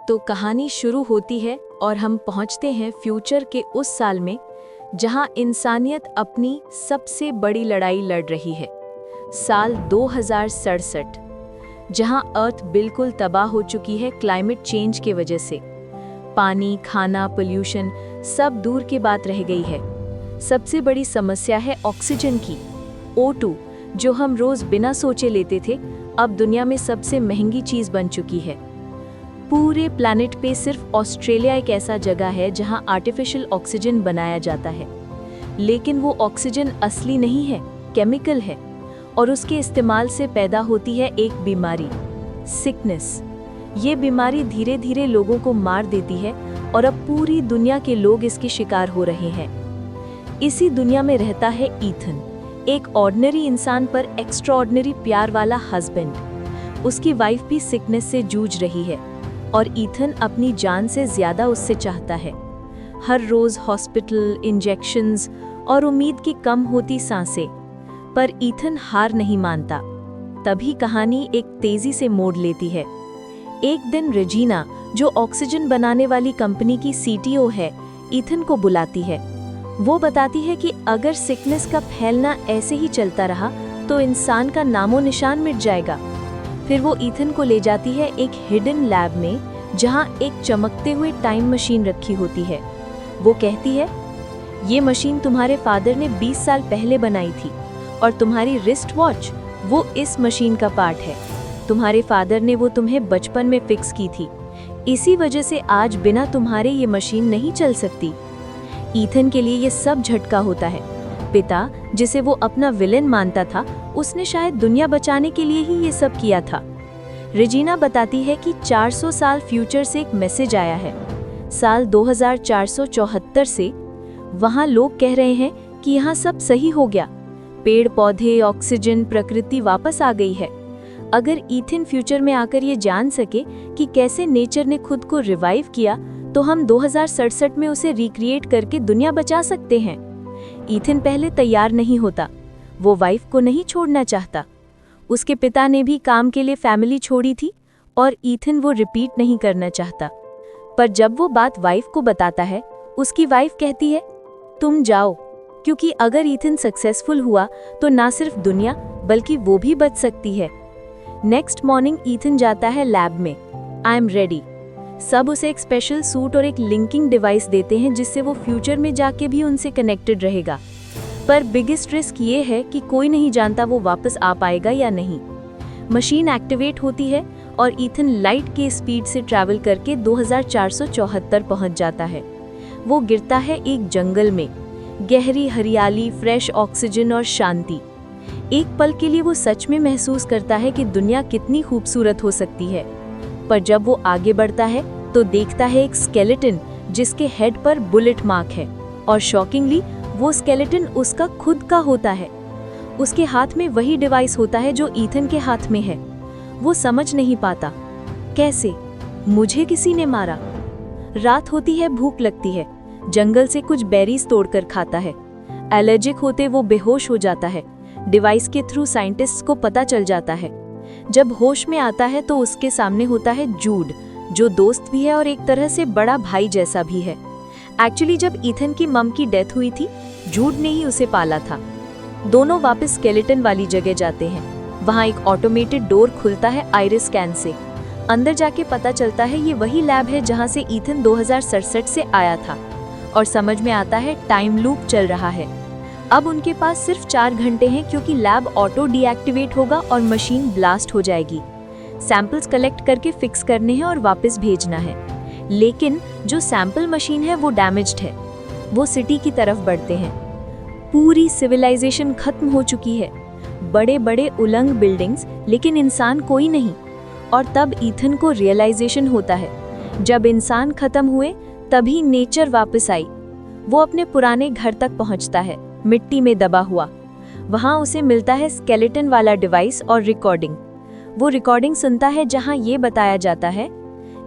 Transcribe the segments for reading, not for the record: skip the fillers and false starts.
तो कहानी शुरू होती है और हम पहुंचते हैं फ्यूचर के उस साल में जहां इंसानियत अपनी सबसे बड़ी लड़ाई लड़ रही है। साल 2067, जहां अर्थ बिल्कुल तबाह हो चुकी है क्लाइमेट चेंज के वजह से। पानी, खाना, पोल्यूशन सब दूर की बात रह गई है। सबसे बड़ी समस्या है ऑक्सीजन की। O2, जो हम रोज बिना सोचे लेते थे, अब दुनिया में सबसे महंगी चीज बन चुकी है। पूरे प्लैनेट पे सिर्फ ऑस्ट्रेलिया एक ऐसा जगह है जहां आर्टिफिशियल ऑक्सीजन बनाया जाता है, लेकिन वो ऑक्सीजन असली नहीं है, केमिकल है, और उसके इस्तेमाल से पैदा होती है एक बीमारी, सिकनेस। ये बीमारी धीरे धीरे लोगों को मार देती है और अब पूरी दुनिया के लोग इसके शिकार हो रहे हैं। इसी दुनिया में रहता है ईथन, एक ऑर्डिनरी इंसान पर एक्स्ट्राऑर्डिनरी प्यार वाला हस्बैंड। उसकी वाइफ भी सिकनेस से जूझ रही है और ईथन अपनी जान से ज्यादा उससे चाहता है। हर रोज हॉस्पिटल, इंजेक्शंस और उम्मीद की कम होती सांसें, पर ईथन हार नहीं मानता। तभी कहानी एक तेजी से मोड़ लेती है। एक दिन रेजिना, जो ऑक्सीजन बनाने वाली कंपनी की CTO है, ईथन को बुलाती है। वो बताती है कि अगर सिकनेस का फैलना ऐसे ही चलता रहा तो इंसान का नामो निशान मिट जाएगा। फिर वो ईथन को ले जाती है एक हिडन लैब में, जहां एक चमकते हुए टाइम मशीन रखी होती है। वो कहती है, ये मशीन तुम्हारे फादर ने 20 साल पहले बनाई थी और तुम्हारी रिस्ट वॉच वो इस मशीन का पार्ट है। तुम्हारे फादर ने वो तुम्हें बचपन में फिक्स की थी, इसी वजह से आज बिना तुम्हारे ये मशीन नहीं चल सकती। ईथन के लिए ये सब झटका होता है। पिता, जिसे वो अपना विलेन मानता था, उसने शायद दुनिया बचाने के लिए ही ये सब किया था। रेजिना बताती है कि 400 साल फ्यूचर से एक मैसेज आया है, साल 2474 से। वहाँ लोग कह रहे हैं कि यहाँ सब सही हो गया, पेड़ पौधे, ऑक्सीजन, प्रकृति वापस आ गई है। अगर ईथन फ्यूचर में आकर ये जान सके कि कैसे नेचर ने खुद को रिवाइव किया, तो हम 2067 में उसे रिक्रिएट करके दुनिया बचा सकते हैं। ईथन पहले तैयार नहीं होता, वो वाइफ को नहीं छोड़ना चाहता। उसके पिता ने भी काम के लिए फैमिली छोड़ी थी और ईथन वो रिपीट नहीं करना चाहता। पर जब वो बात वाइफ को बताता है, उसकी वाइफ कहती है, तुम जाओ, क्योंकि अगर ईथन सक्सेसफुल हुआ तो ना सिर्फ दुनिया बल्कि वो भी बच सकती है। नेक्स्ट मॉर्निंग ईथन जाता है लैब में। I am ready. सब उसे एक स्पेशल सूट और एक लिंकिंग डिवाइस देते हैं, जिससे वो फ्यूचर में जाके भी उनसे कनेक्टेड रहेगा। पर बिगेस्ट रिस्क ये है कि कोई नहीं जानता वो वापस आ पाएगा या नहीं। मशीन एक्टिवेट होती है और ईथन लाइट के स्पीड से ट्रैवल करके 2474 पहुंच जाता है। वो गिरता है एक जंगल में, गहरी हरियाली, फ्रेश ऑक्सीजन और शांति। एक पल के लिए वो सच में महसूस करता है कि दुनिया कितनी खूबसूरत हो सकती है। पर जब वो आगे बढ़ता है तो देखता है एक स्केलेटन, जिसके हेड पर बुलेट मार्क है, और शॉकिंगली वो स्केलेटन उसका खुद का होता है। उसके हाथ में वही डिवाइस होता है जो ईथन के हाथ में है। वो समझ नहीं पाता, कैसे मुझे किसी ने मारा। रात होती है, भूख लगती है, जंगल से कुछ बेरीज तोड़कर खाता है। एलर्जिक होते वो बेहोश हो जाता है। डिवाइस के थ्रू साइंटिस्ट्स को पता चल जाता है। जब होश में आता है तो उसके सामने होता है जूड, जो दोस्त भी है और एक तरह से बड़ा भाई जैसा भी है। एक्चुअली जब ईथन की मम की डेथ हुई थी, जूड ने ही उसे पाला था। दोनों वापस स्केलेटन वाली जगह जाते हैं। वहाँ एक ऑटोमेटेड डोर खुलता है आइरिस स्कैन से। अंदर जाके पता चलता है ये वही लैब है जहाँ से ईथन 2067 से आया था, और समझ में आता है टाइम लूप चल रहा है। अब उनके पास सिर्फ 4 घंटे हैं, क्योंकि लैब ऑटो डीएक्टिवेट होगा और मशीन ब्लास्ट हो जाएगी। सैंपल्स कलेक्ट करके फिक्स करने हैं और वापस भेजना है। लेकिन जो सैंपल मशीन है वो डैमेज्ड है। वो सिटी की तरफ बढ़ते हैं। पूरी सिविलाइजेशन खत्म हो चुकी है, बड़े बड़े उलंग बिल्डिंग्स, लेकिन इंसान कोई नहीं। और तब ईथन को रियलाइजेशन होता है, जब इंसान खत्म हुए तभी नेचर वापस आई। वो अपने पुराने घर तक पहुंचता है, मिट्टी में दबा हुआ। वहां उसे मिलता है स्केलेटन वाला डिवाइस और रिकॉर्डिंग। वो रिकॉर्डिंग सुनता है जहां ये बताया जाता है,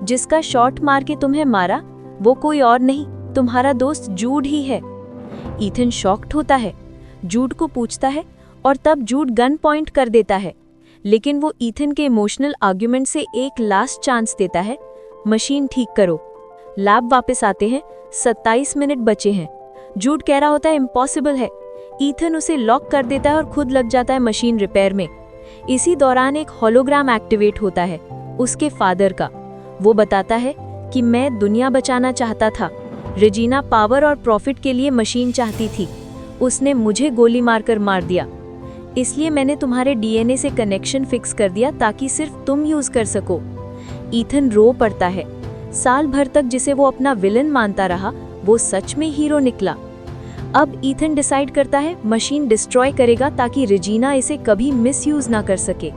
जिसका शॉट मार के तुम्हें मारा वो कोई और नहीं, तुम्हारा दोस्त जूड ही है। ईथन शॉक्ड होता है, जूड को पूछता है, और तब जूड गन पॉइंट कर देता है। लेकिन वो ईथन के इमोशनल आर्ग्यूमेंट से एक लास्ट चांस देता है। मशीन ठीक करो। लैब वापस आते हैं, 27 मिनट बचे हैं। जूड कह रहा होता है इम्पॉसिबल है। ईथन उसे लॉक कर देता है और खुद लग जाता है मशीन रिपेयर में। इसी दौरान एक होलोग्राम एक्टिवेट होता है, उसके फादर का। वो बताता है कि मैं दुनिया बचाना चाहता था। रेजिना पावर और प्रॉफिट के लिए मशीन चाहती थी। उसने मुझे गोली मारकर मार दिया, इसलिए मैंने तुम्हारे डीएनए से कनेक्शन फिक्स कर दिया ताकि सिर्फ तुम यूज कर सको। ईथन रो पड़ता है। साल भर तक जिसे वो अपना विलन मानता रहा, वो सच में हीरो निकला। अब ईथन डिसाइड करता है मशीन डिस्ट्रॉय करेगा ताकि रेजिना इसे कभी मिसयूज ना कर सके।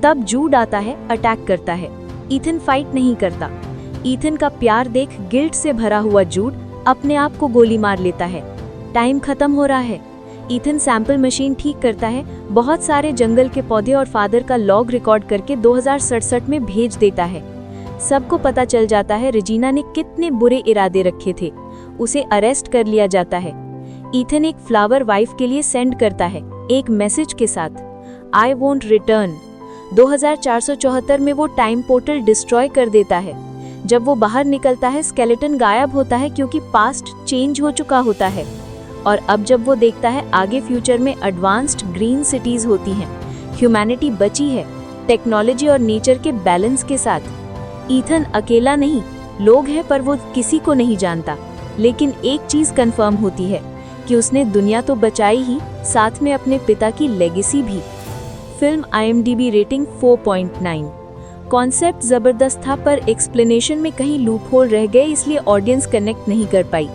तब जूड आता है, अटैक करता है। ईथन फाइट नहीं करता। ईथन का प्यार देख गिल्ट से भरा हुआ जूड अपने आप को गोली मार लेता है। टाइम खत्म हो रहा है। ईथन सैंपल मशीन ठीक करता है, बहुत सारे जंगल के पौधे और फादर का लॉग रिकॉर्ड करके 2067 में भेज देता है। सबको पता चल जाता है रेजिना ने कितने बुरे इरादे रखे थे। उसे अरेस्ट कर लिया जाता है। ईथन एक फ्लावर वाइफ के लिए सेंड करता है, एक मैसेज के साथ, आई वोंट रिटर्न। 2474 में वो टाइम पोर्टल डिस्ट्रॉय कर देता है। जब वो बाहर निकलता है, स्केलेटन गायब होता है क्योंकि पास्ट चेंज हो चुका होता है। और अब जब वो देखता है आगे फ्यूचर में एडवांस्ड ग्रीन सिटीज होती हैं, ह्यूमैनिटी बची है टेक्नोलॉजी और नेचर के बैलेंस के साथ। ईथन अकेला नहीं, लोग हैं पर वो किसी को नहीं जानता। लेकिन एक चीज कंफर्म होती है कि उसने दुनिया तो बचाई ही, साथ में अपने पिता की लेगेसी भी। Film IMDb rating 4.9। कॉन्सेप्ट जबरदस्त था पर एक्सप्लेनेशन में कहीं लूप होल रह गए, इसलिए ऑडियंस कनेक्ट नहीं कर पाई।